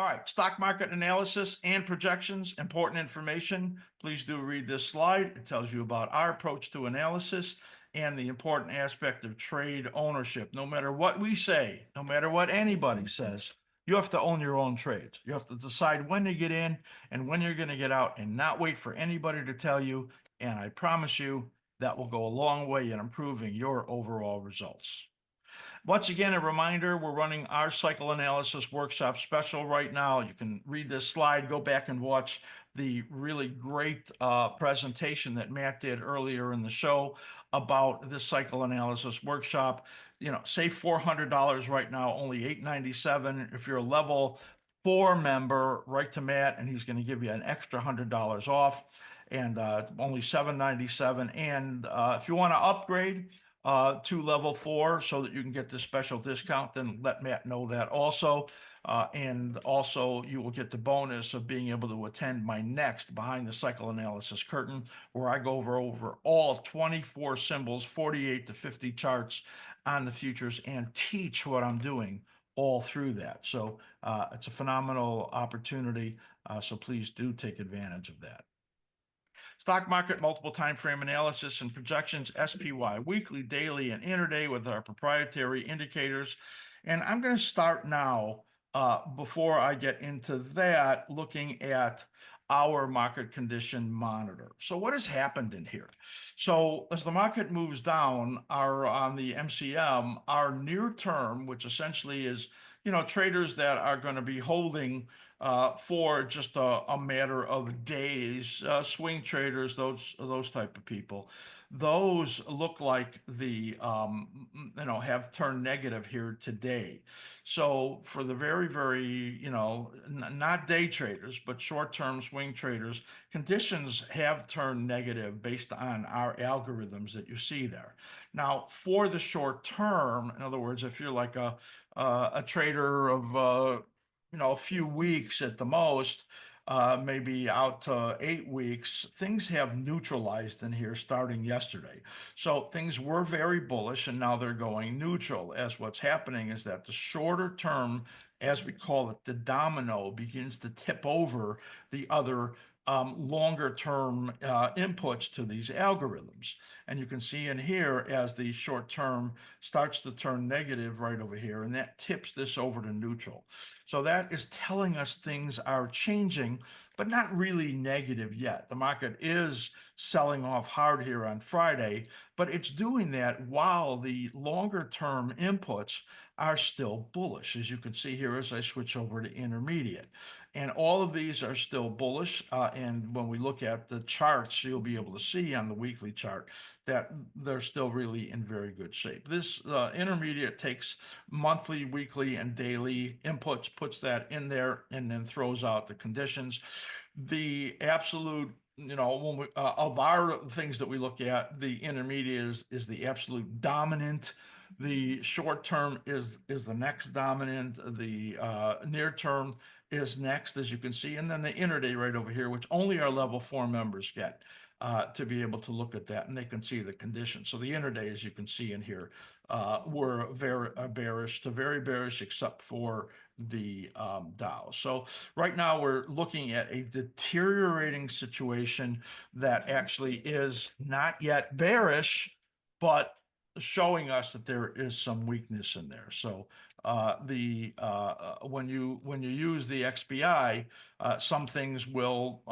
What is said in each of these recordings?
All right, stock market analysis and projections, important information. Please do read this slide. It tells you about our approach to analysis and the important aspect of trade ownership. No matter what we say, no matter what anybody says, you have to own your own trades. You have to decide when to get in and when you're going to get out and not wait for anybody to tell you. And I promise you that will go a long way in improving your overall results. Once again, a reminder, we're running our cycle analysis workshop special right now. You can read this slide, go back and watch the really great presentation that Matt did earlier in the show about this cycle analysis workshop. You know, save $400 right now, only $897. If you're a level 4 member, write to Matt and he's going to give you an extra $100 off, and only $797. And if you want to upgrade to level 4 so that you can get this special discount, then let Matt know that also. And also you will get the bonus of being able to attend my next Behind the Cycle Analysis Curtain, where I go over all 24 symbols, 48 to 50 charts on the futures, and teach what I'm doing all through that. So it's a phenomenal opportunity. So please do take advantage of that. Stock market multiple time frame analysis and projections, SPY, weekly, daily, and intraday with our proprietary indicators. And I'm going to start now, before I get into that, looking at our market condition monitor. So what has happened in here? So as the market moves down, on the MCM, our near term, which essentially is, you know, traders that are going to be holding for just a matter of days, swing traders, those type of people, those look like the have turned negative here today. So for the very not day traders but short-term swing traders, conditions have turned negative based on our algorithms that you see there. Now for the short term, in other words, if you're like a trader of a few weeks at the most, maybe out to 8 weeks, things have neutralized in here starting yesterday. So things were very bullish and now they're going neutral, as what's happening is that the shorter term, as we call it, the domino, begins to tip over the other longer term inputs to these algorithms. And you can see in here as the short term starts to turn negative right over here, and that tips this over to neutral. So that is telling us things are changing, but not really negative yet. The market is selling off hard here on Friday, but it's doing that while the longer term inputs are still bullish, as you can see here as I switch over to intermediate. And all of these are still bullish. And when we look at the charts, you'll be able to see on the weekly chart that they're still really in very good shape. This intermediate takes monthly, weekly, and daily inputs, puts that in there, and then throws out the conditions. The absolute, when we, of our things that we look at, the intermediate is the absolute dominant. The short term is the next dominant. The near term is next, as you can see, and then the intraday right over here, which only our level 4 members get to be able to look at that, and they can see the conditions. So the intraday, as you can see in here, were very bearish to very bearish, except for the Dow. So right now we're looking at a deteriorating situation that actually is not yet bearish, but showing us that there is some weakness in there. So when you use the XBI, some things will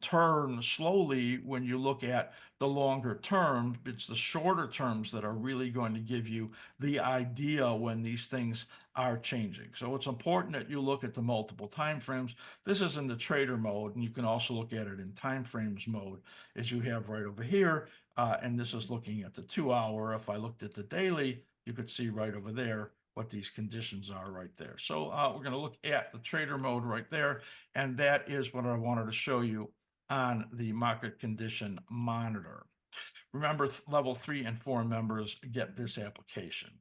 turn slowly when you look at the longer term. It's the shorter terms that are really going to give you the idea when these things are changing. So it's important that you look at the multiple time frames. This is in the trader mode, and you can also look at it in time frames mode, as you have right over here. And this is looking at the 2 hour. If I looked at the daily, you could see right over there what these conditions are right there. So we're going to look at the trader mode right there, and that is what I wanted to show you on the market condition monitor. Remember, level 3 and 4 members get this application.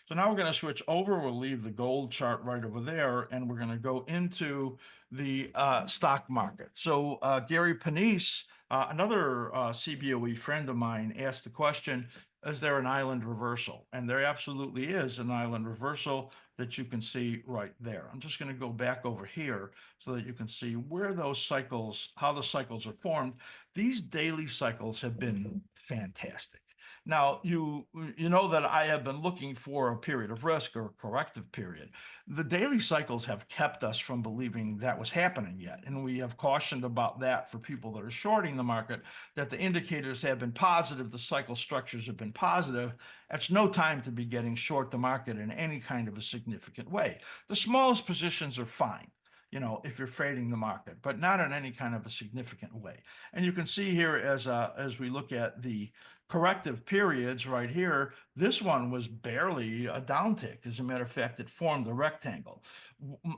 So now we're going to switch over. We'll leave the gold chart right over there, and we're going to go into the stock market. So Gary Panisse, another CBOE friend of mine, asked the question, is there an island reversal? And there absolutely is an island reversal that you can see right there. I'm just going to go back over here so that you can see where those cycles, how the cycles are formed. These daily cycles have been fantastic. Now, you know that I have been looking for a period of risk or a corrective period. The daily cycles have kept us from believing that was happening yet. And we have cautioned about that for people that are shorting the market, that the indicators have been positive, the cycle structures have been positive. It's no time to be getting short the market in any kind of a significant way. The smallest positions are fine, you know, if you're trading the market, but not in any kind of a significant way. And you can see here as we look at the corrective periods right here, this one was barely a downtick. As a matter of fact, it formed a rectangle.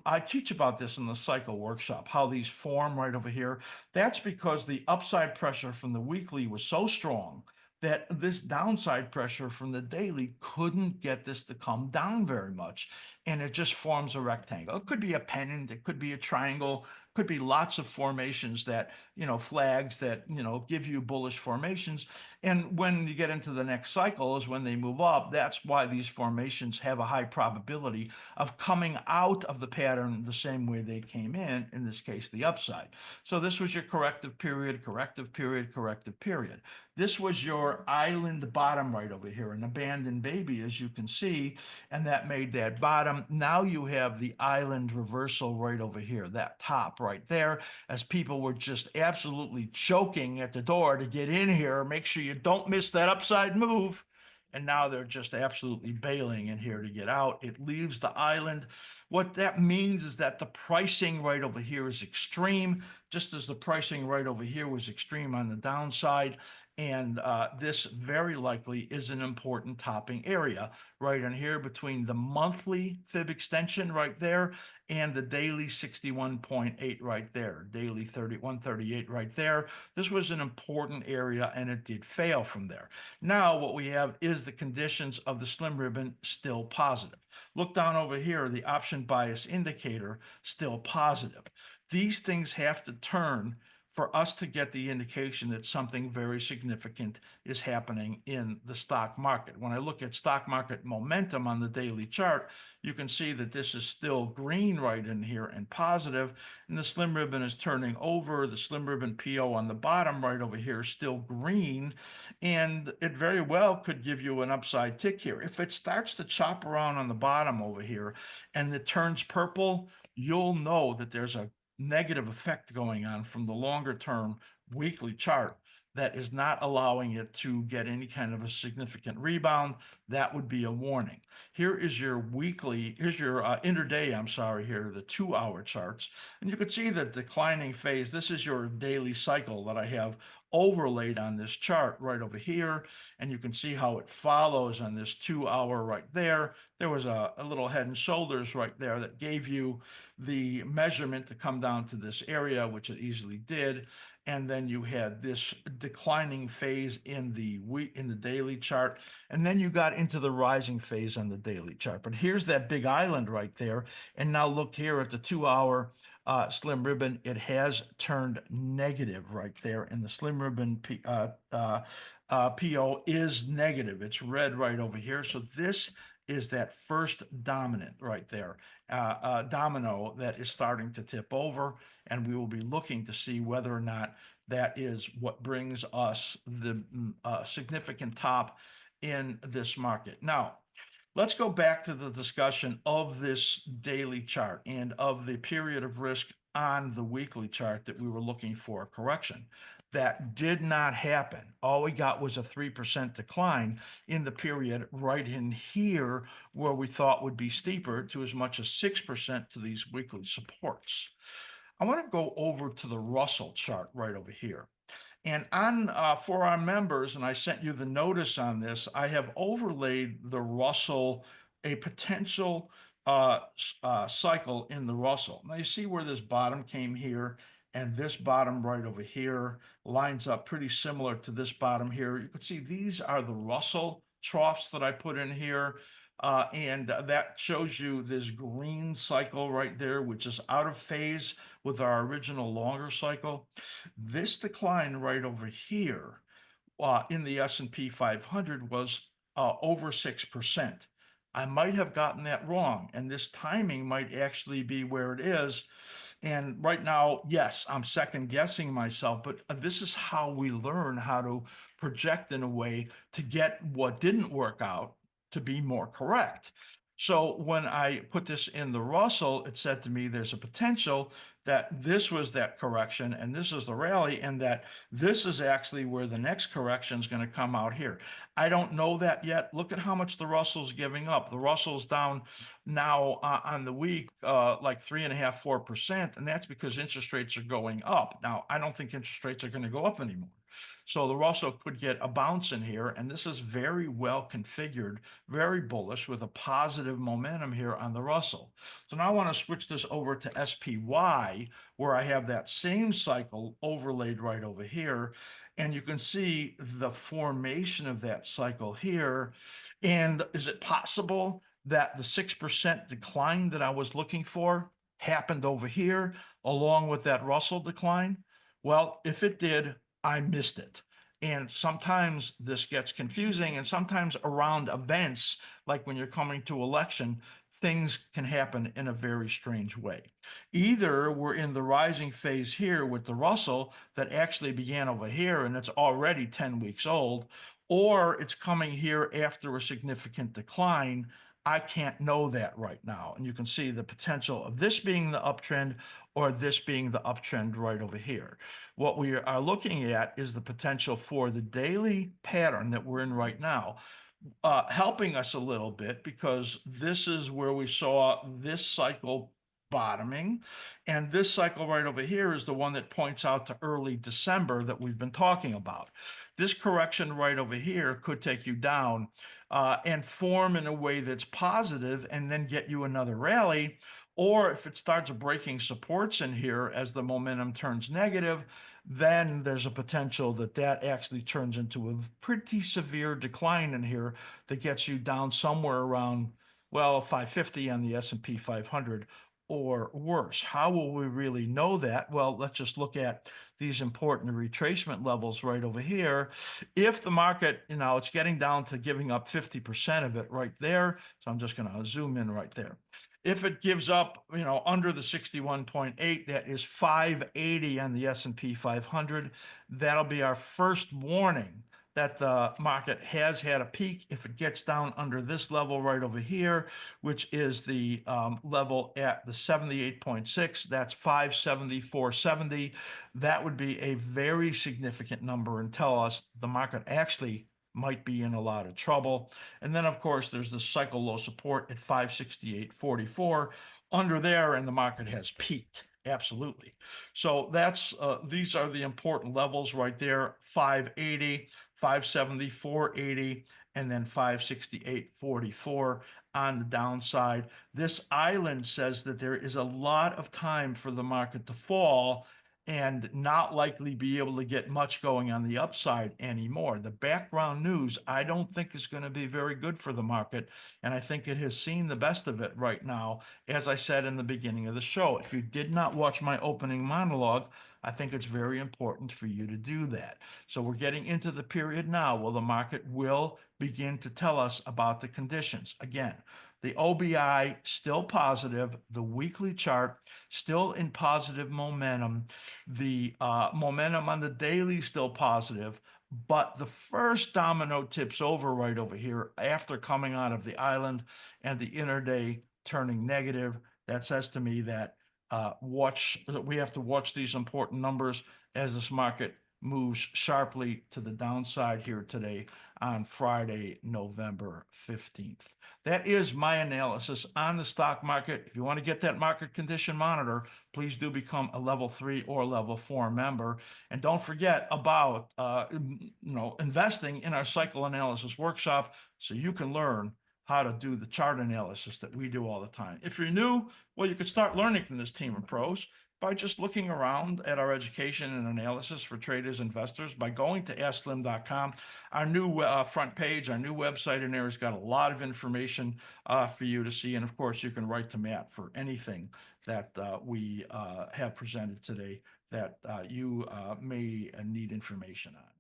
I teach about this in the cycle workshop, how these form right over here. That's because the upside pressure from the weekly was so strong that this downside pressure from the daily couldn't get this to come down very much. And it just forms a rectangle. It could be a pennant, it could be a triangle, could be lots of formations that, you know, flags that, you know, give you bullish formations. And when you get into the next cycle is when they move up. That's why these formations have a high probability of coming out of the pattern the same way they came in this case, the upside. So this was your corrective period, corrective period, corrective period. This was your island bottom right over here, an abandoned baby, as you can see, and that made that bottom. Now you have the island reversal right over here, that top right there, as people were just absolutely choking at the door to get in here. Make sure you don't miss that upside move. And now they're just absolutely bailing in here to get out. It leaves the island. What that means is that the pricing right over here is extreme, just as the pricing right over here was extreme on the downside. And this very likely is an important topping area right in here between the monthly fib extension right there and the daily 61.8 right there, daily 3138 right there. This was an important area and it did fail from there. Now what we have is the conditions of the slim ribbon still positive. Look down over here, the option bias indicator still positive. These things have to turn for us to get the indication that something very significant is happening in the stock market. When I look at stock market momentum on the daily chart, you can see that this is still green right in here and positive, and the slim ribbon is turning over. The slim ribbon PO on the bottom right over here is still green, and it very well could give you an upside tick here. If it starts to chop around on the bottom over here and it turns purple, you'll know that there's a negative effect going on from the longer term weekly chart that is not allowing it to get any kind of a significant rebound. That would be a warning. Here is your weekly, here's your intraday, I'm sorry, here, the 2-hour charts. And you can see the declining phase. This is your daily cycle that I have overlaid on this chart right over here. And you can see how it follows on this 2-hour right there. There was a little head and shoulders right there that gave you the measurement to come down to this area, which it easily did. And then you had this declining phase in the daily chart. And then you got into the rising phase on the daily chart. But here's that big island right there. And now look here at the 2-hour slim ribbon. It has turned negative right there. And the slim ribbon PO is negative. It's red right over here. So this is that first dominant right there, domino that is starting to tip over, and we will be looking to see whether or not that is what brings us the significant top in this market. Now, let's go back to the discussion of this daily chart and of the period of risk on the weekly chart that we were looking for a correction. That did not happen. All we got was a 3% decline in the period right in here where we thought would be steeper to as much as 6% to these weekly supports. I want to go over to the Russell chart right over here. And on for our members, and I sent you the notice on this, I have overlaid the Russell, a potential cycle in the Russell. Now you see where this bottom came here, and this bottom right over here lines up pretty similar to this bottom here. You can see these are the Russell troughs that I put in here. And that shows you this green cycle right there, which is out of phase with our original longer cycle. This decline right over here in the S&P 500 was over 6%. I might have gotten that wrong, and this timing might actually be where it is. And right now, yes, I'm second guessing myself, but this is how we learn how to project in a way to get what didn't work out to be more correct. So when I put this in the Russell, it said to me there's a potential that this was that correction and this is the rally, and that this is actually where the next correction is going to come out here. I don't know that yet. Look at how much the Russell's giving up. The Russell's down now on the week like 3.5%, 4%, and that's because interest rates are going up. Now, I don't think interest rates are going to go up anymore. So the Russell could get a bounce in here, and this is very well configured, very bullish with a positive momentum here on the Russell. So now I want to switch this over to SPY, where I have that same cycle overlaid right over here. And you can see the formation of that cycle here. And is it possible that the 6% decline that I was looking for happened over here along with that Russell decline? Well, if it did, I missed it. And sometimes this gets confusing, and sometimes around events, like when you're coming to election, things can happen in a very strange way. Either we're in the rising phase here with the Russell that actually began over here and it's already 10 weeks old, or it's coming here after a significant decline. I can't know that right now. And you can see the potential of this being the uptrend or this being the uptrend right over here. What we are looking at is the potential for the daily pattern that we're in right now, helping us a little bit, because this is where we saw this cycle bottoming, and this cycle right over here is the one that points out to early December that we've been talking about. This correction right over here could take you down and form in a way that's positive and then get you another rally. Or if it starts breaking supports in here as the momentum turns negative, then there's a potential that that actually turns into a pretty severe decline in here that gets you down somewhere around, well, 550 on the S&P 500 or worse. How will we really know that? Well, let's just look at these important retracement levels right over here. If the market, it's getting down to giving up 50% of it right there. So I'm just going to zoom in right there. If it gives up, under the 61.8, that is 580 on the S&P 500. That'll be our first warning that the market has had a peak. If it gets down under this level right over here, which is the level at the 78.6, that's 570, 470. That would be a very significant number and tell us the market actually might be in a lot of trouble. And then, of course, there's the cycle low support at 568.44 under there, and the market has peaked. Absolutely. So that's these are the important levels right there: 580, 570, 480, and then 568.44 on the downside. This island says that there is a lot of time for the market to fall and not likely be able to get much going on the upside anymore. The background news, I don't think, is going to be very good for the market, and I think it has seen the best of it right now, as I said in the beginning of the show. If you did not watch my opening monologue, I think it's very important for you to do that. So we're getting into the period now where the market will begin to tell us about the conditions. Again, the OBI still positive, the weekly chart still in positive momentum, the momentum on the daily still positive, but the first domino tips over right over here after coming out of the island and the intraday turning negative. That says to me that we have to watch these important numbers as this market moves sharply to the downside here today on Friday, November 15th. That is my analysis on the stock market. If you want to get that market condition monitor, please do become a level 3 or level 4 member. And don't forget about investing in our cycle analysis workshop so you can learn how to do the chart analysis that we do all the time. If you're new, well, you could start learning from this team of pros. by just looking around at our education and analysis for traders, investors, by going to askSlim.com. Our new front page, our new website in there has got a lot of information for you to see. And of course, you can write to Matt for anything that we have presented today that you may need information on.